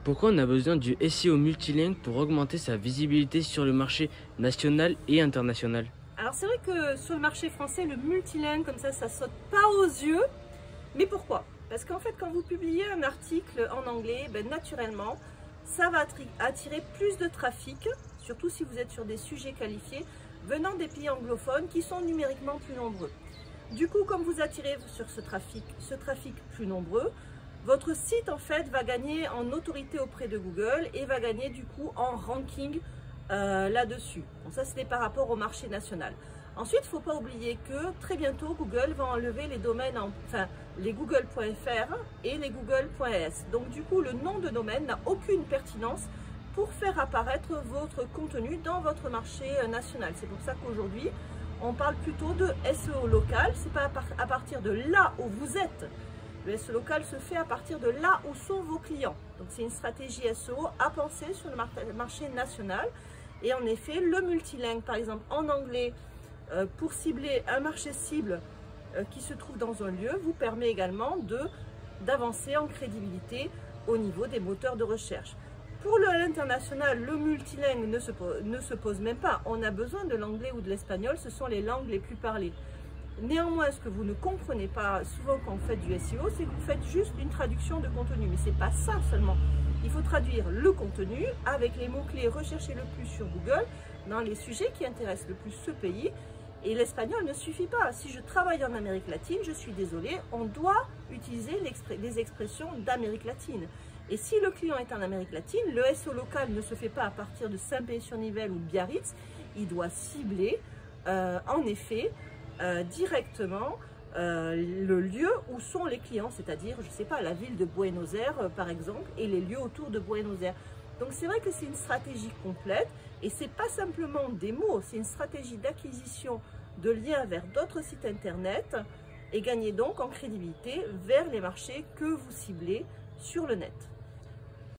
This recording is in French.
Pourquoi on a besoin du SEO multilingue pour augmenter sa visibilité sur le marché national et international? Alors c'est vrai que sur le marché français, le multilingue comme ça saute pas aux yeux. Mais pourquoi? Parce qu'en fait, quand vous publiez un article en anglais, naturellement, ça va attirer plus de trafic, surtout si vous êtes sur des sujets qualifiés, venant des pays anglophones qui sont numériquement plus nombreux. Du coup, comme vous attirez sur ce trafic plus nombreux, votre site en fait va gagner en autorité auprès de Google et va gagner du coup en ranking là-dessus. Bon, ça c'était par rapport au marché national. Ensuite, il ne faut pas oublier que très bientôt Google va enlever les domaines, les google.fr et les google.es. Donc du coup, le nom de domaine n'a aucune pertinence pour faire apparaître votre contenu dans votre marché national. C'est pour ça qu'aujourd'hui, on parle plutôt de SEO local. C'est pas à partir de là où vous êtes. Le SEO local se fait à partir de là où sont vos clients. Donc c'est une stratégie SEO à penser sur le marché national. Et en effet, le multilingue, par exemple en anglais, pour cibler un marché cible qui se trouve dans un lieu, vous permet également d'avancer en crédibilité au niveau des moteurs de recherche. Pour l'international, le multilingue ne se pose même pas. On a besoin de l'anglais ou de l'espagnol, ce sont les langues les plus parlées. Néanmoins, ce que vous ne comprenez pas souvent quand vous faites du SEO, c'est que vous faites juste une traduction de contenu. Mais ce n'est pas ça seulement. Il faut traduire le contenu avec les mots-clés recherchés le plus sur Google dans les sujets qui intéressent le plus ce pays. Et l'espagnol ne suffit pas. Si je travaille en Amérique latine, je suis désolée, on doit utiliser les expressions d'Amérique latine. Et si le client est en Amérique latine, le SEO local ne se fait pas à partir de Saint-Pé-sur-Nivelle ou de Biarritz. Il doit cibler, en effet, directement le lieu où sont les clients, c'est-à-dire, je ne sais pas, la ville de Buenos Aires, par exemple, et les lieux autour de Buenos Aires. Donc c'est vrai que c'est une stratégie complète et c'est pas simplement des mots, c'est une stratégie d'acquisition de liens vers d'autres sites internet et gagner donc en crédibilité vers les marchés que vous ciblez sur le net.